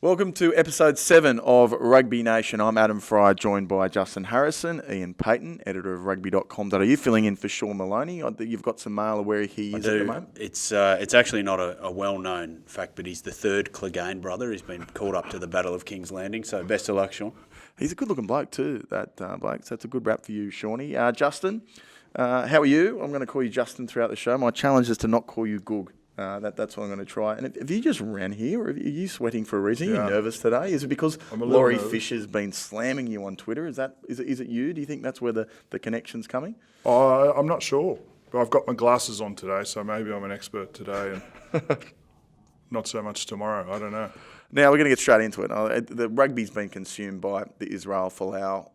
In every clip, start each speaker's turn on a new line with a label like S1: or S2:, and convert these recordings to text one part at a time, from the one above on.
S1: Welcome to episode 7 of Rugby Nation. I'm Adam Freier, joined by Justin Harrison, Iain Payten, editor of Rugby.com.au, filling in for Sean Maloney. You've got some mail of where he is at the moment?
S2: It's actually not a well-known fact, but he's the third Clegane brother. He's been called up to the Battle of King's Landing, so best of luck, Sean.
S1: He's a good-looking bloke too, that bloke, so it's a good rap for you, Shawnee. Justin, how are you? I'm going to call you Justin throughout the show. My challenge is to not call you Goog. That's what I'm going to try. And have you just ran here, or are you sweating for a reason? Are you nervous today? Is it because Laurie Fisher's been slamming you on Twitter? Is it you? Do you think that's where the connection's coming?
S3: I'm not sure. But I've got my glasses on today, so maybe I'm an expert today and not so much tomorrow. I don't know.
S1: Now we're going to get straight into it. The rugby's been consumed by the Israel Folau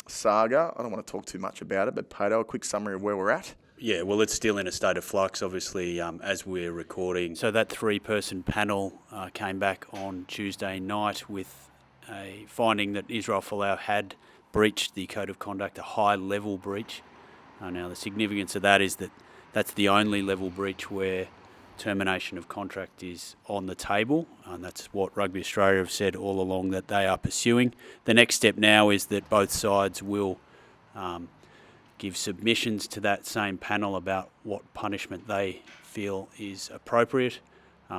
S1: saga. I don't want to talk too much about it, but Payten, a quick summary of where we're at.
S2: Yeah, well, it's still in a state of flux, obviously, as we're recording. So that three-person panel came back on Tuesday night with a finding that Israel Folau had breached the code of conduct, a high-level breach. Now, the significance of that is that that's the only level breach where termination of contract is on the table, and that's what Rugby Australia have said all along that they are pursuing. The next step now is that both sides will give submissions to that same panel about what punishment they feel is appropriate.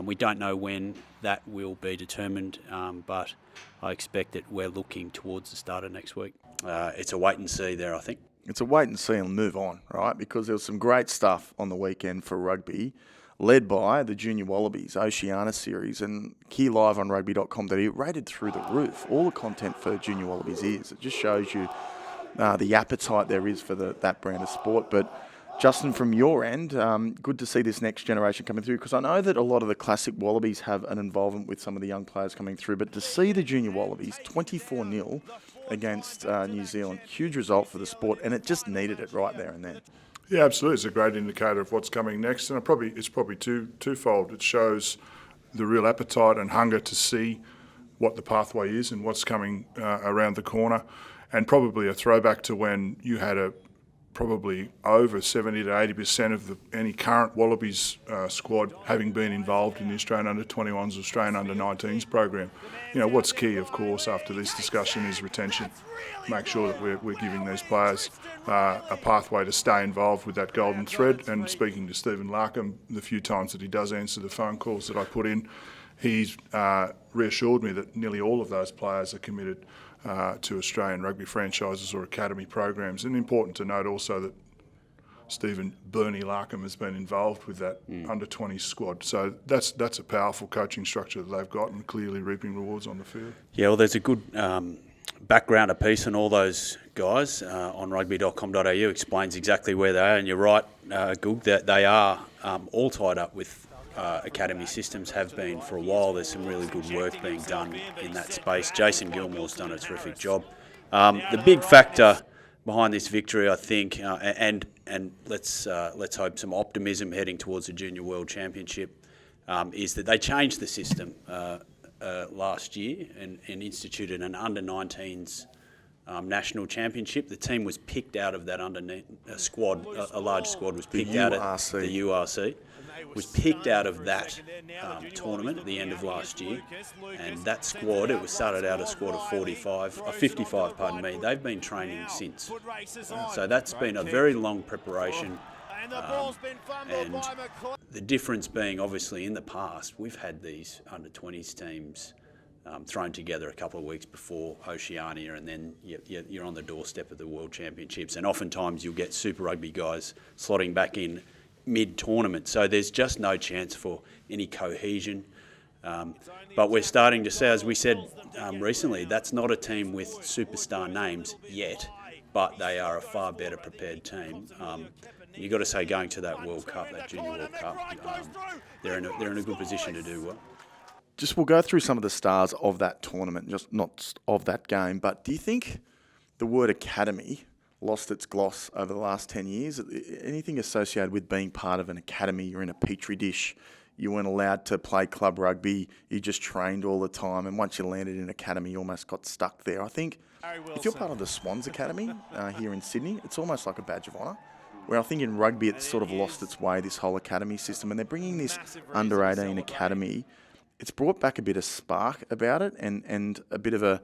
S2: We don't know when that will be determined, but I expect that we're looking towards the start of next week. It's a wait and see there, I think.
S1: It's a wait and see and move on, right? Because there was some great stuff on the weekend for rugby, led by the Junior Wallabies Oceania series, and here live on Rugby.com.au, rated through the roof. All the content for Junior Wallabies is. It just shows you the appetite there is for that brand of sport. But Justin, from your end, good to see this next generation coming through, because I know that a lot of the Classic Wallabies have an involvement with some of the young players coming through, but to see the Junior Wallabies 24-0 against New Zealand, huge result for the sport, and it just needed it right there and then.
S3: Yeah, absolutely. It's a great indicator of what's coming next, and it's probably twofold. It shows the real appetite and hunger to see what the pathway is and what's coming around the corner. And probably a throwback to when you had probably over 70 to 80% of any current Wallabies squad having been involved in the Australian Under-21s, Australian Under-19s program. You know, what's key, of course, after this discussion is retention. Make sure that we're giving these players a pathway to stay involved with that golden thread. And speaking to Stephen Larkham, the few times that he does answer the phone calls that I put in, he's reassured me that nearly all of those players are committed to Australian rugby franchises or academy programs. And important to note also that Stephen Bernie Larkham has been involved with that under-20 squad. So that's a powerful coaching structure that they've got and clearly reaping rewards on the field.
S2: Yeah, well, there's a good background a piece on all those guys on Rugby.com.au explains exactly where they are. And you're right, Goog, that they are all tied up with academy systems, have been for a while. There's some really good work being done in that space. Jason Gilmore's done a terrific job. The big factor behind this victory, I think, and let's hope some optimism heading towards the Junior World Championship, is that they changed the system last year and instituted an under-19s national championship. The team was picked out of that squad. A large squad was picked out of the URC. Was picked out of that tournament at the end of last year, and that squad, it was started out a squad of 55, pardon me. They've been training since, so that's been a very long preparation, and the difference being obviously in the past we've had these under-20s teams thrown together a couple of weeks before Oceania, and then you're on the doorstep of the World Championships, and oftentimes you'll get Super Rugby guys slotting back in mid-tournament, so there's just no chance for any cohesion. But we're starting to see, as we said recently, that's not a team with superstar names yet, but they are a far better prepared team. You've got to say, going to that World Cup, that Junior World Cup, they're in a good position to do well.
S1: Just we'll go through some of the stars of that tournament, just not of that game, but do you think the word academy lost its gloss over the last 10 years? Anything associated with being part of an academy, you're in a petri dish, you weren't allowed to play club rugby, you just trained all the time, and once you landed in academy, you almost got stuck there. I think if you're part of the Swans Academy here in Sydney, it's almost like a badge of honour, where I think in rugby it's sort of lost its way, this whole academy system, and they're bringing this under-18 academy it's brought back a bit of spark about it and a bit of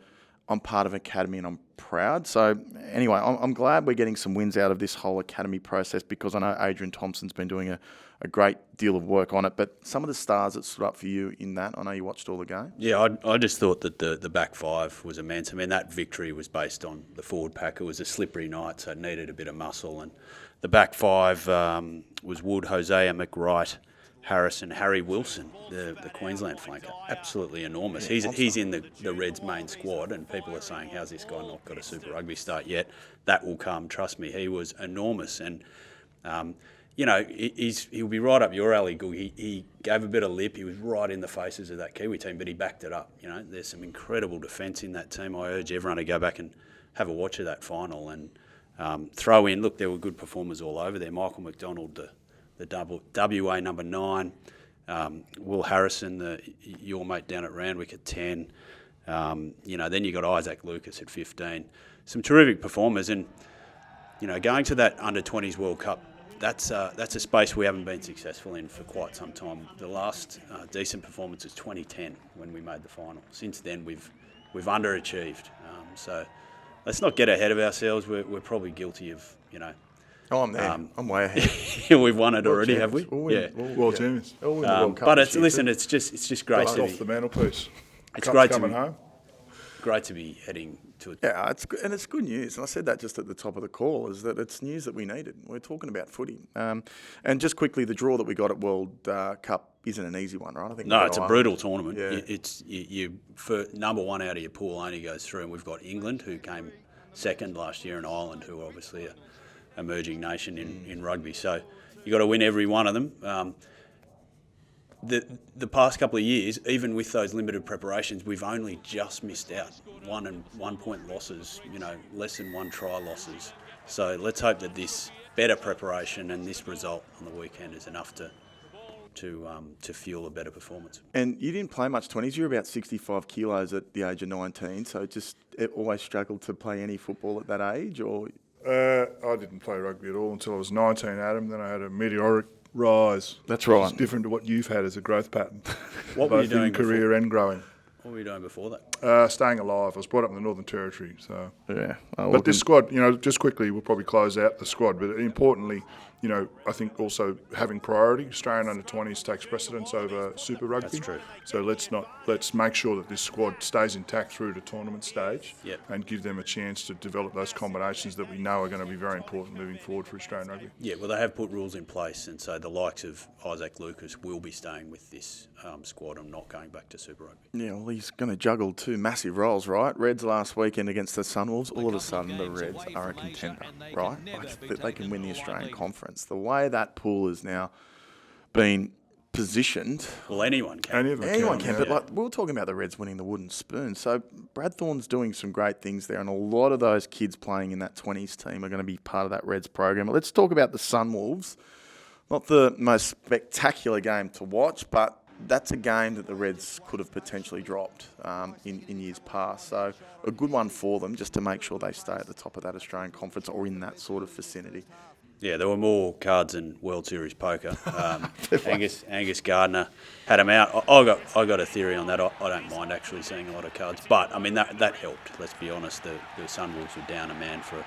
S1: I'm part of an academy and I'm proud. So anyway, I'm glad we're getting some wins out of this whole academy process, because I know Adrian Thompson's been doing a great deal of work on it. But some of the stars that stood up for you in that, I know you watched all the game.
S2: Yeah, I just thought that the back five was immense. I mean, that victory was based on the forward pack. It was a slippery night, so it needed a bit of muscle. And the back five was Wood, Hosea McWright, Harris and Harry Wilson, the Queensland flanker. Absolutely enormous. He's in the Reds' main squad, and people are saying, how's this guy not got a Super Rugby start yet? That will come, trust me. He was enormous. And, he'll be right up your alley, Goog. He gave a bit of lip. He was right in the faces of that Kiwi team, but he backed it up. There's some incredible defence in that team. I urge everyone to go back and have a watch of that final and throw in. Look, there were good performers all over there. Michael McDonald, the WA number 9, Will Harrison, your mate down at Randwick at 10. Then you got Isaac Lucas at 15. Some terrific performers, and going to that under-20s World Cup, that's a space we haven't been successful in for quite some time. The last decent performance was 2010 when we made the final. Since then, we've underachieved. So let's not get ahead of ourselves. We're probably guilty of
S1: Oh, I'm there. I'm way ahead.
S2: We've won it already, have we?
S3: World champions.
S2: But it's just great to
S3: off the mantelpiece.
S2: It's
S3: Cup's
S2: great to
S3: coming
S2: be
S3: home.
S2: great to be heading to it.
S1: Yeah, it's good news. And I said that just at the top of the call, is that it's news that we needed. We're talking about footy. And just quickly, the draw that we got at World Cup isn't an easy one, right? I think
S2: No, it's a brutal tournament.
S1: Yeah.
S2: You for number one out of your pool only goes through, and we've got England, who came second last year, and Ireland, who are obviously a emerging nation in rugby. So you got to win every one of them. The past couple of years, even with those limited preparations, we've only just missed out. 1 point losses, less than 1 try losses. So let's hope that this better preparation and this result on the weekend is enough to fuel a better performance.
S1: And you didn't play much 20s. You were about 65 kilos at the age of 19, so it always struggled to play any football at that age, or?
S3: I didn't play rugby at all until I was 19, Adam. Then I had a meteoric rise.
S1: That's right.
S3: It's different to what you've had as a growth pattern.
S2: What were you doing
S3: in career
S2: before?
S3: and growing?
S2: What were you doing before that?
S3: Staying alive. I was brought up in the Northern Territory, so.
S1: Yeah.
S3: But this squad, just quickly, we'll probably close out the squad. But importantly, I think also having priority. Australian under-20s takes precedence over Super Rugby.
S2: That's true.
S3: So let's make sure that this squad stays intact through to tournament stage,
S2: Yep.
S3: and give them a chance to develop those combinations that we know are going to be very important moving forward for Australian rugby.
S2: Yeah, well, they have put rules in place, and so the likes of Isaac Lucas will be staying with this squad and not going back to Super Rugby.
S1: Yeah, well, he's going to juggle 2 massive roles, right? Reds last weekend against the Sunwolves. All of a sudden, the Reds are a contender, right? They can win the Australian Conference. The way that pool is now been positioned.
S2: Well, anyone can.
S1: Anyone can, but we were talking about the Reds winning the wooden spoon. So Brad Thorne's doing some great things there, and a lot of those kids playing in that 20s team are going to be part of that Reds program. But let's talk about the Sunwolves. Not the most spectacular game to watch, but that's a game that the Reds could have potentially dropped in years past. So a good one for them, just to make sure they stay at the top of that Australian Conference or in that sort of vicinity.
S2: Yeah, there were more cards in World Series poker. Angus Gardner had them out. I got a theory on that. I don't mind actually seeing a lot of cards, but I mean that helped. Let's be honest. The Sunwolves were down a man for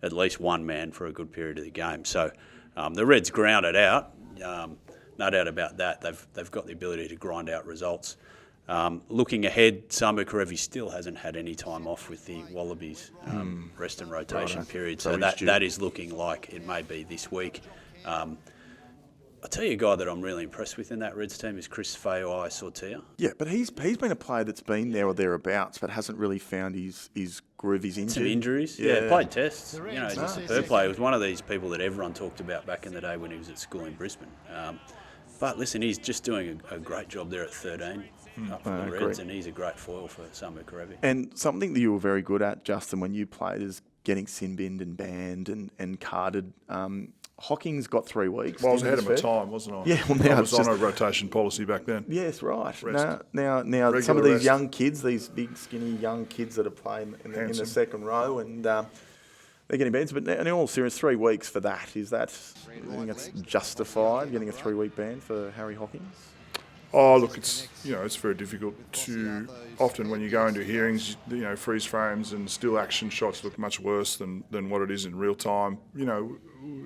S2: at least one man for a good period of the game. So the Reds ground it out. No doubt about that. They've got the ability to grind out results. Looking ahead, Samu Karevi still hasn't had any time off with the Wallabies rest and rotation period, so that is looking like it may be this week. I'll tell you a guy that I'm really impressed with in that Reds team is Chris Fa'ai-Sortia.
S1: Yeah, but he's been a player that's been there or thereabouts, but hasn't really found his groove. He's injured.
S2: Some injuries. Yeah, played tests. He's a superb player. He was one of these people that everyone talked about back in the day when he was at school in Brisbane. But listen, he's just doing a great job there at 13 up for the Reds, and he's a great foil for Samu Karevi.
S1: And something that you were very good at, Justin, when you played is getting sin binned and banned and carded. Hocking's got 3 weeks.
S3: Well, I was ahead of my time, wasn't I?
S1: Yeah, well, now
S3: I was on a rotation policy back then.
S1: Yes, right.
S3: Rest.
S1: Now,
S3: Regular
S1: some of these
S3: rest.
S1: young kids, these big, skinny young kids that are playing in the second row, and they're getting banned. But in all seriousness, 3 weeks for that, I think that's justified, getting a 3-week ban for Harry Hockings?
S3: Oh, look, it's very difficult to. Often when you go into hearings, freeze frames and still action shots look much worse than what it is in real time.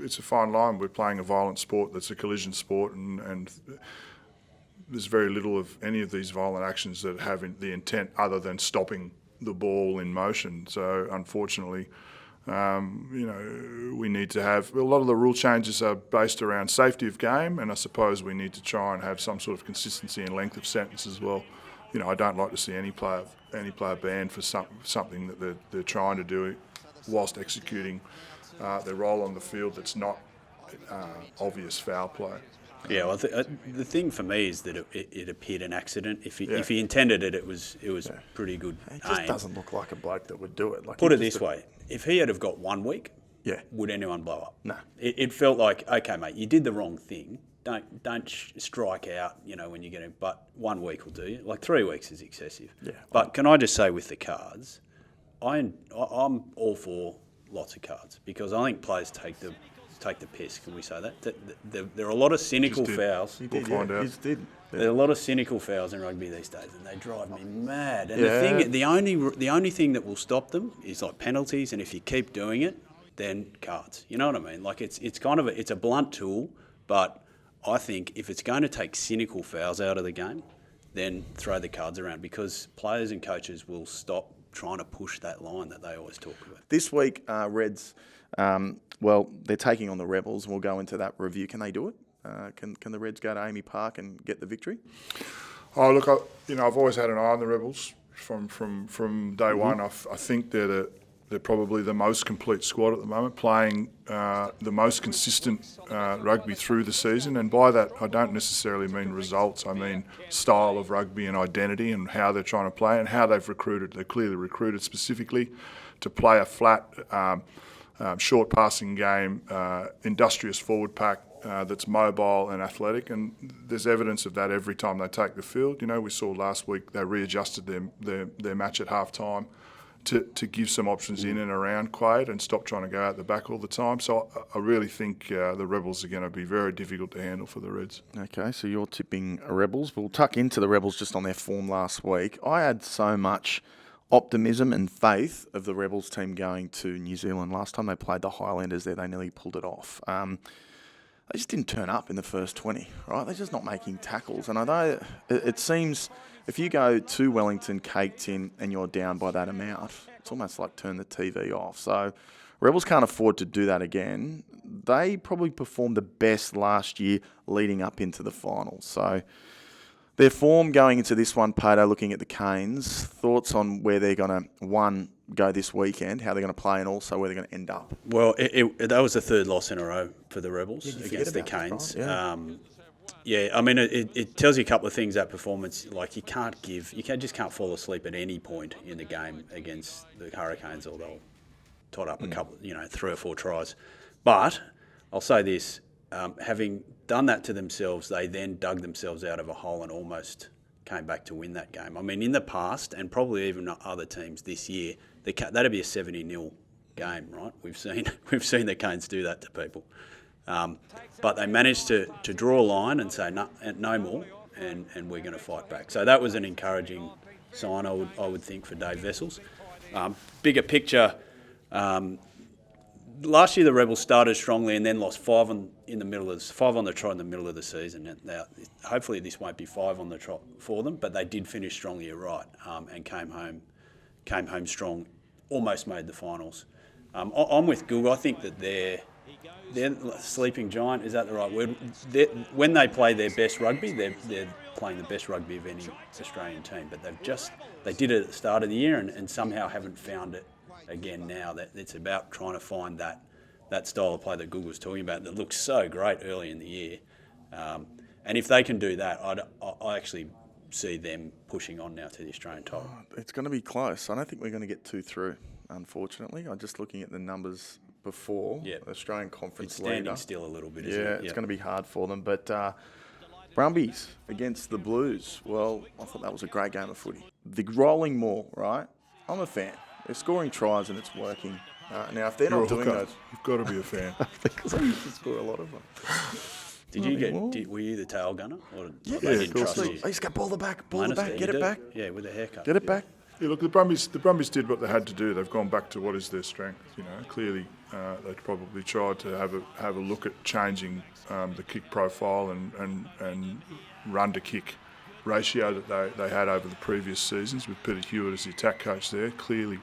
S3: It's a fine line. We're playing a violent sport that's a collision sport, and there's very little of any of these violent actions that have the intent other than stopping the ball in motion. So unfortunately, we need to have a lot of the rule changes are based around safety of game, and I suppose we need to try and have some sort of consistency in length of sentence as well. I don't like to see any player banned for something that they're trying to do whilst executing their role on the field that's not obvious foul play.
S2: Yeah, well, the thing for me is that it appeared an accident. If he intended it, it was pretty good.
S1: It just doesn't look like a bloke that would do it.
S2: Put it this way: if he had have got 1 week, would anyone blow up?
S1: No.
S2: It felt like, okay, mate, you did the wrong thing. Don't strike out, when you get it. But 1 week will do you. Like 3 weeks is excessive.
S1: Yeah.
S2: But can I just say with the cards, I'm all for lots of cards because I think players take the piss. Can we say that? There are a lot of cynical fouls.
S3: We'll find out.
S2: There are a lot of cynical fouls in rugby these days, and they drive me mad. And the only thing that will stop them is like penalties, and if you keep doing it, then cards. You know what I mean? Like it's kind of it's a blunt tool, but I think if it's going to take cynical fouls out of the game, then throw the cards around because players and coaches will stop trying to push that line that they always talk about.
S1: This week, Reds. They're taking on the Rebels. We'll go into that review. Can they do it? Can the Reds go to Amy Park and get the victory?
S3: Oh, look, I've always had an eye on the Rebels from day one. I think they're probably the most complete squad at the moment, playing the most consistent rugby through the season. And by that, I don't necessarily mean results. I mean style of rugby and identity and how they're trying to play and how they've recruited. They're clearly recruited specifically to play a flat, short passing game, industrious forward pack that's mobile and athletic, and there's evidence of that every time they take the field. We saw last week they readjusted their match at half time to give some options in and around Quaid and stop trying to go out the back all the time. So I really think the Rebels are going to be very difficult to handle for the Reds.
S1: Okay, so you're tipping Rebels. We'll tuck into the Rebels just on their form last week. I had so much optimism and faith of the Rebels team going to New Zealand. Last time they played the Highlanders there, they nearly pulled it off. They just didn't turn up in the first 20, right? They're just not making tackles. And I know it seems if you go to Wellington, caked in, and you're down by that amount, it's almost like turn the TV off. So Rebels can't afford to do that again. They probably performed the best last year leading up into the finals. So their form going into this one, Pato, looking at the Canes, thoughts on where they're going to, go this weekend, how they're going to play, and also where they're going to end up?
S2: Well, that was the third loss in a row for the Rebels against the Canes.
S1: Right?
S2: I mean, it tells you a couple of things, that performance. Like, you just can't fall asleep at any point in the game against the Hurricanes, although tot up a couple, 3 or 4 tries. But I'll say this, having done that to themselves, they then dug themselves out of a hole and almost came back to win that game. I mean, in the past, and probably even other teams this year, that'd be a 70-0 game, right? We've seen the Canes do that to people. But they managed to draw a line and say, no more, and we're going to fight back. So that was an encouraging sign, I would think, for Dave Vessels. Bigger picture, last year the Rebels started strongly and then lost 5 on the trot in the middle of the season. Now, hopefully this won't be 5 on the trot for them, but they did finish strongly, you're right, and came home strong, almost made the finals. I'm with Google. I think that they're sleeping giant. Is that the right word? When they play their best rugby, they're playing the best rugby of any Australian team. But they did it at the start of the year and somehow haven't found it again now. That it's about trying to find that style of play that Google was talking about that looks so great early in the year. And if they can do that, I actually see them pushing on now to the Australian title.
S1: It's going to be close. I don't think we're going to get 2 through, unfortunately. I'm just looking at the numbers before Australian Conference
S2: it's standing
S1: leader.
S2: Still a little bit, isn't it?
S1: It's going to be hard for them. But Brumbies against the Blues. Well, I thought that was a great game of footy. The rolling maul, right? I'm a fan. They're scoring tries and it's working. Now, if they're not doing those...
S3: You've got to be a fan.
S1: Because I used to score a lot of them.
S2: Were you the tail gunner? Or
S1: Yeah,
S2: they didn't
S1: of course.
S2: trust you?
S1: He's got ball the back,
S2: Lannister,
S1: get it back.
S2: Yeah, with a haircut.
S1: Get it back.
S3: Yeah, look, the Brumbies did what they had to do. They've gone back to what is their strength. Clearly they probably tried to have a look at changing the kick profile and run to kick ratio that they had over the previous seasons with Peter Hewitt as the attack coach there. Clearly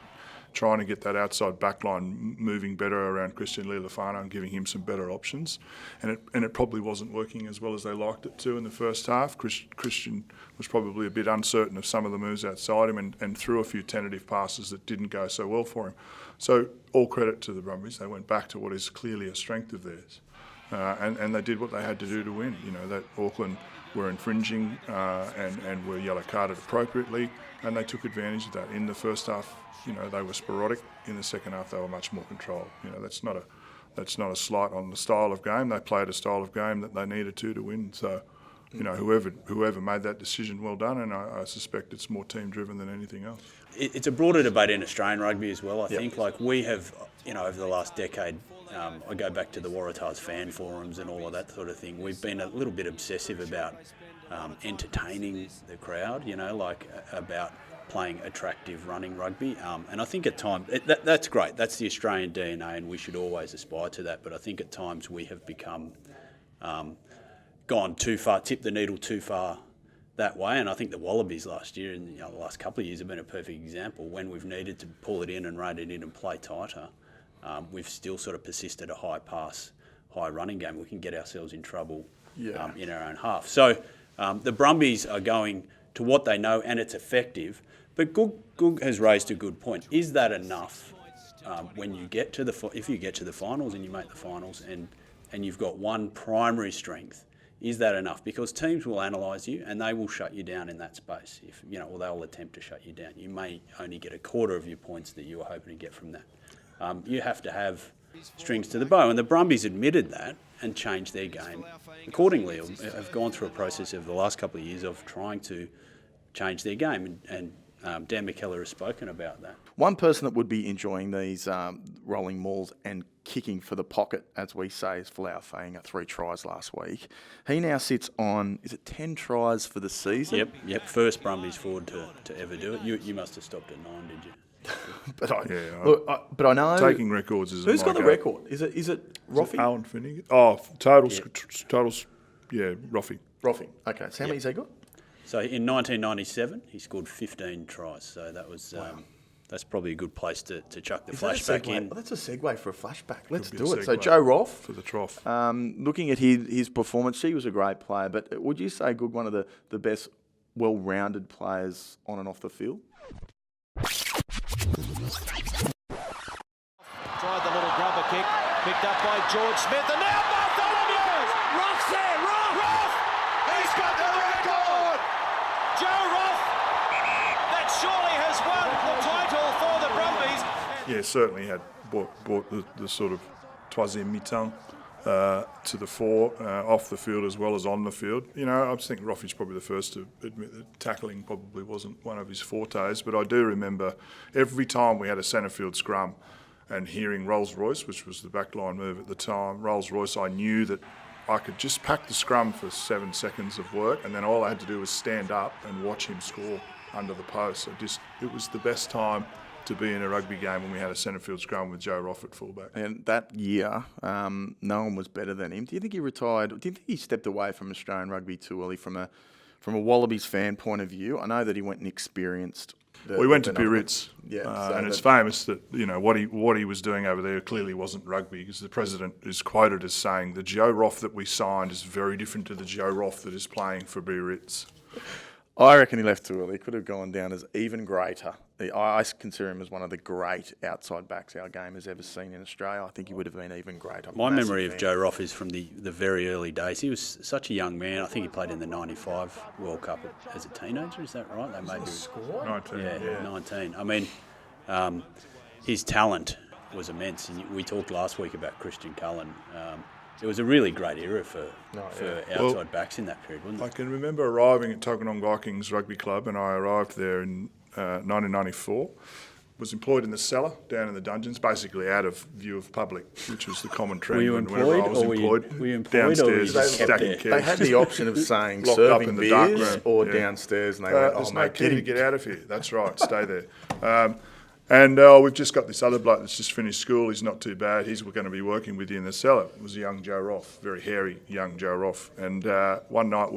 S3: trying to get that outside back line moving better around Christian Lealifano and giving him some better options. And it probably wasn't working as well as they liked it to in the first half. Christian was probably a bit uncertain of some of the moves outside him and threw a few tentative passes that didn't go so well for him. So all credit to the Brumbies. They went back to what is clearly a strength of theirs. And they did what they had to do to win. That Auckland were infringing and were yellow carded appropriately, and they took advantage of that. In the first half, they were sporadic. In the second half, they were much more controlled. That's not a slight on the style of game. They played a style of game that they needed to win. So, whoever made that decision, well done. And I suspect it's more team driven than anything else.
S2: It's a broader debate in Australian rugby as well. I think like we have, over the last decade. I go back to the Waratahs fan forums and all of that sort of thing. We've been a little bit obsessive about entertaining the crowd, about playing attractive running rugby. And I think at times, that's great. That's the Australian DNA and we should always aspire to that. But I think at times we have become gone too far, tipped the needle too far that way. And I think the Wallabies last year and the last couple of years have been a perfect example. When we've needed to pull it in and rein it in and play tighter, we've still sort of persisted a high pass, high running game. We can get ourselves in trouble in our own half. So the Brumbies are going to what they know and it's effective. But Goog has raised a good point. Is that enough when you get to if you get to the finals and you make the finals and you've got one primary strength? Is that enough? Because teams will analyse you and they will shut you down in that space. Or they'll attempt to shut you down. You may only get a quarter of your points that you were hoping to get from that. You have to have strings to the bow. And the Brumbies admitted that and changed their game accordingly. Have gone through a process over the last couple of years of trying to change their game. And Dan McKellar has spoken about that.
S1: One person that would be enjoying these rolling mauls and kicking for the pocket, as we say, is Folau Fainga, got 3 tries last week. He now sits on, 10 tries for the season?
S2: Yep. First Brumbies forward to ever do it. You must have stopped at 9, did you?
S1: But I know
S3: taking records is.
S1: Who's got the record? Is it Roffey?
S3: Alan Finnegan. Oh, totals. Yeah, Roffey.
S1: Roffey. Okay. So how many has he got?
S2: So in 1997, he scored 15 tries. So that was that's probably a good place to chuck the flashback in.
S1: Well, that's a segue for a flashback. Let's do it.
S3: Segue
S1: So Joe Roth
S3: for the trough.
S1: Looking at his performance, he was a great player. But would you say Goog one of the best, well-rounded players on and off the field?
S4: Tried the little grubber kick, picked up by George Smith, and now Bartholomew's! Roth's there! Roth! He's got the record! Joe Roth, that surely has won the title for the Brumbies.
S3: Yeah, certainly had brought the sort of troisième mi-temps to the fore, off the field as well as on the field. I think Roffey's probably the first to admit that tackling probably wasn't one of his fortes, but I do remember every time we had a centre field scrum and hearing Rolls-Royce, which was the backline move at the time, Rolls-Royce, I knew that I could just pack the scrum for 7 seconds of work and then all I had to do was stand up and watch him score under the post. It was the best time to be in a rugby game when we had a centre field scrum with Joe Roth at fullback.
S1: And that year, no one was better than him. Do you think he retired? Do you think he stepped away from Australian rugby too early from a Wallabies fan point of view? I know that he went and experienced.
S3: We went to Biarritz, and it's famous that what he was doing over there clearly wasn't rugby, because the president is quoted as saying the Joe Roth that we signed is very different to the Joe Roth that is playing for Biarritz.
S1: I reckon he left too early. He could have gone down as even greater. I consider him as one of the great outside backs our game has ever seen in Australia. I think he would have been even greater.
S2: My memory of Joe Roth is from the very early days. He was such a young man. I think he played in the 95 World Cup as a teenager. Is that right? They made him
S3: 19.
S2: Yeah, 19. I mean, his talent was immense. And we talked last week about Christian Cullen. It was a really great era for outside backs in that period, wasn't it?
S3: I can remember arriving at Tuggeranong Vikings Rugby Club, and I arrived there in 1994. was employed in the cellar down in the dungeons, basically out of view of public, which was the common trend.
S2: Were you
S3: whenever I was
S2: employed, were you employed or were you
S3: downstairs
S2: just kept
S3: stacking
S2: there?
S3: keys.
S1: They had the option of saying
S3: Locked up
S1: serving
S3: in the dark
S1: beers
S3: room.
S1: or
S3: Yeah.
S1: downstairs, and they went,
S3: There's
S1: "Oh
S3: no
S1: mate,
S3: key to get out of here." That's right, stay there. And we've just got this other bloke that's just finished school. He's not too bad. He's going to be working with you in the cellar. It was a young Joe Roth, very hairy young Joe Roth. And one night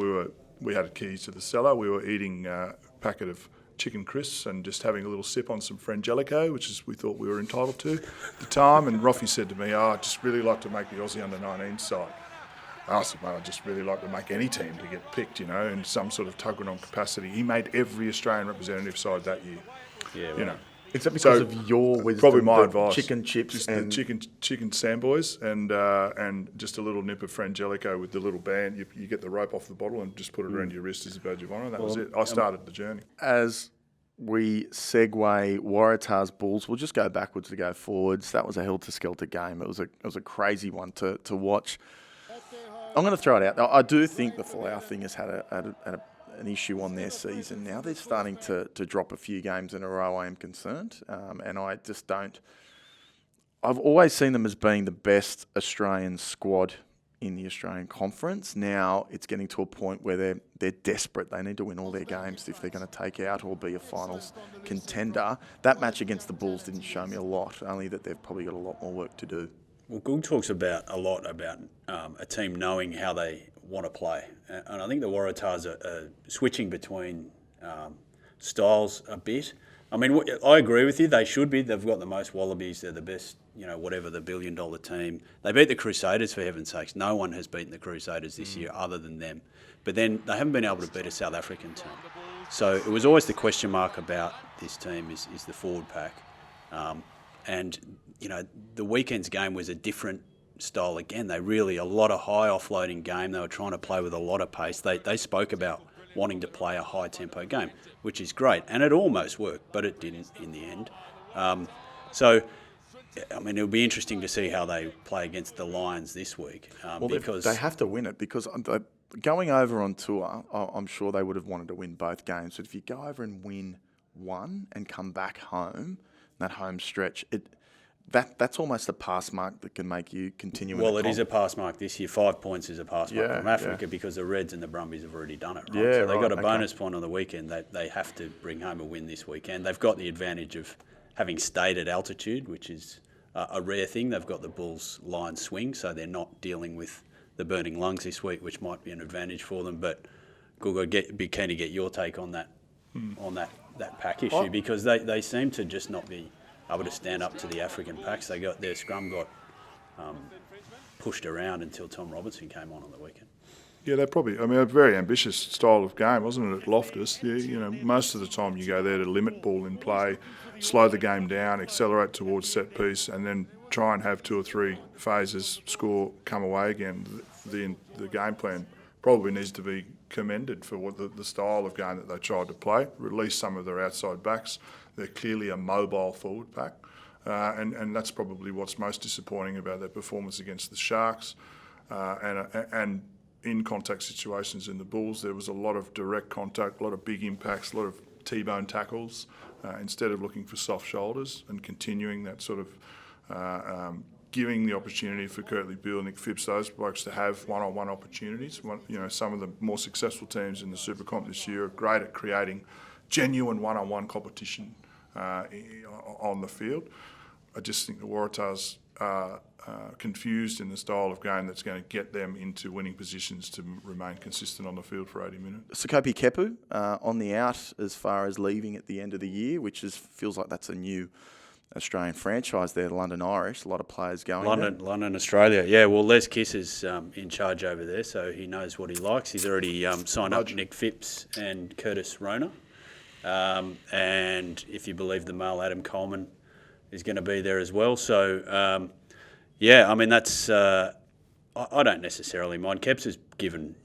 S3: we had keys to the cellar. We were eating a packet of chicken crisps and just having a little sip on some Frangelico, which is we thought we were entitled to at the time. And Roffy said to me, "I'd just really like to make the Aussie under-19 side." I said, "Mate, I'd just really like to make any team to get picked, in some sort of tug-and-on capacity." He made every Australian representative side that year.
S2: Yeah,
S3: You know.
S1: Is that because of your wisdom?
S3: Probably my
S1: the
S3: advice.
S1: Chicken chips
S3: just
S1: and
S3: the chicken sandboys and just a little nip of Frangelico with the little band. You get the rope off the bottle and just put it around your wrist as a badge of honour. That was it. I started the journey.
S1: as we segue Waratahs Bulls, we'll just go backwards to go forwards. That was a helter-skelter game. It was a crazy one to watch. I'm going to throw it out. I do think the Folau thing has had an issue on their season. Now they're starting to drop a few games in a row, I am concerned. And I just don't... I've always seen them as being the best Australian squad in the Australian Conference. Now it's getting to a point where they're desperate. They need to win all their games if they're going to take out or be a finals contender. That match against the Bulls didn't show me a lot, only that they've probably got a lot more work to do.
S2: Well, Gould talks a lot about a team knowing how they want to play. And I think the Waratahs are switching between styles a bit. I mean, I agree with you. They should be. They've got the most Wallabies. They're the best, whatever, the billion-dollar team. They beat the Crusaders, for heaven's sakes. No one has beaten the Crusaders this year other than them. But then they haven't been able to beat a South African team. So it was always the question mark about this team is the forward pack. And, the weekend's game was a different style again. They really, a lot of high offloading game. They were trying to play with a lot of pace. They spoke about wanting to play a high-tempo game, which is great. And it almost worked, but it didn't in the end. It'll be interesting to see how they play against the Lions this week. Because
S1: they have to win it, because going over on tour, I'm sure they would have wanted to win both games. But if you go over and win one and come back home, that home stretch, that's almost a pass mark that can make you continue.
S2: Well, it is a pass mark this year. 5 points is a pass mark from Africa because the Reds and the Brumbies have already done it, right?
S1: Yeah,
S2: so they got a bonus point on the weekend. They have to bring home a win this weekend. They've got the advantage of having stayed at altitude, which is a rare thing. They've got the Bulls line swing, so they're not dealing with the burning lungs this week, which might be an advantage for them. But Google, be keen to get your take on that pack issue, because they seem to just not be able to stand up to the African packs. Their scrum got pushed around until Tom Robertson came on the weekend.
S3: Yeah, they probably. A very ambitious style of game, wasn't it? At Loftus, most of the time you go there to limit ball in play, slow the game down, accelerate towards set piece, and then try and have 2 or 3 phases, score, come away again. The game plan probably needs to be commended for what the style of game that they tried to play. Release some of their outside backs. They're clearly a mobile forward pack, and that's probably what's most disappointing about their performance against the Sharks. And in contact situations in the Bulls, there was a lot of direct contact, a lot of big impacts, a lot of T-bone tackles, instead of looking for soft shoulders and continuing that sort of giving the opportunity for Kurtley Beale and Nick Phipps, those blokes, to have one-on-one opportunities. Some of the more successful teams in the Super Comp this year are great at creating genuine one-on-one competition on the field. I just think the Waratahs are confused in the style of game that's going to get them into winning positions to remain consistent on the field for 80 minutes.
S1: Sukopi Kepu on the out as far as leaving at the end of the year, which feels like that's a new Australian franchise there, the London Irish. A lot of players going there.
S2: London, Australia. Yeah, well, Les Kiss is in charge over there, so he knows what he likes. He's already signed up Nick Phipps and Curtis Rona. And if you believe the mail, Adam Coleman is going to be there as well. So, that's... I don't necessarily mind. Keps has given,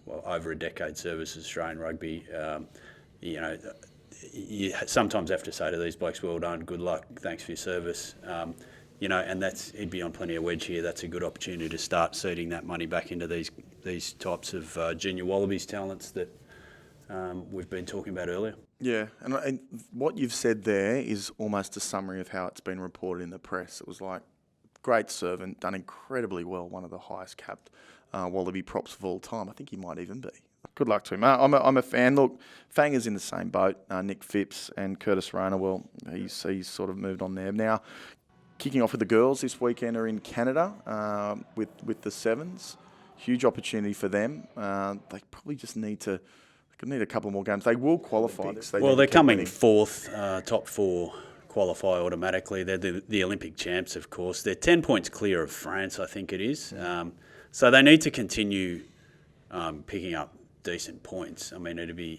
S2: over a decade service to Australian rugby. You sometimes have to say to these blokes, well done, good luck, thanks for your service. And he'd be on plenty of wedge here. That's a good opportunity to start seeding that money back into these types of junior Wallabies talents that we've been talking about earlier.
S1: Yeah, and what you've said there is almost a summary of how it's been reported in the press. It was like, great servant, done incredibly well, one of the highest capped Wallaby props of all time. I think he might even be. Good luck to him. I'm a fan. Look, Fang is in the same boat. Nick Phipps and Curtis Rona, well, he's sort of moved on there. Now, kicking off with the girls this weekend are in Canada with the Sevens. Huge opportunity for them. They probably just need a couple more games. They will qualify.
S2: They're coming fourth, top four qualify automatically. They're the Olympic champs, of course. They're 10 points clear of France, I think it is. So they need to continue picking up decent points. I mean,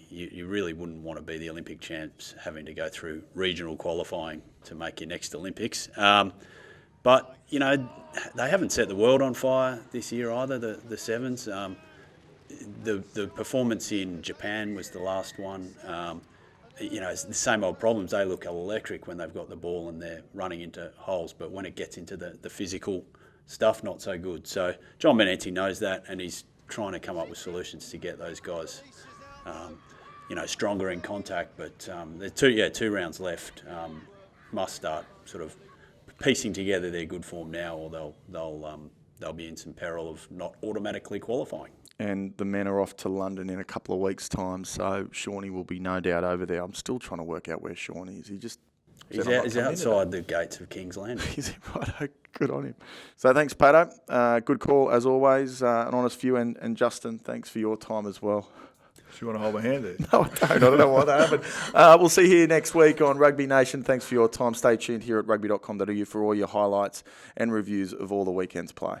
S2: you really wouldn't want to be the Olympic champs having to go through regional qualifying to make your next Olympics. But, they haven't set the world on fire this year either, the Sevens. The performance in Japan was the last one. It's the same old problems. They look electric when they've got the ball and they're running into holes, but when it gets into the physical stuff, not so good. So John Benetti knows that, and he's trying to come up with solutions to get those guys, stronger in contact. But there's 2 rounds left. Must start sort of piecing together their good form now, or they'll be in some peril of not automatically qualifying.
S1: And the men are off to London in a couple of weeks' time, so Shawnee will be no doubt over there. I'm still trying to work out where Shawnee is.
S2: He's outside the gates of King's Landing.
S1: Is he right? Good on him. So thanks, Pato. Good call, as always. An honest view. And Justin, thanks for your time as well.
S3: Do you want to hold my hand there?
S1: No, I don't know why that happened. We'll see you here next week on Rugby Nation. Thanks for your time. Stay tuned here at Rugby.com.au for all your highlights and reviews of all the weekend's play.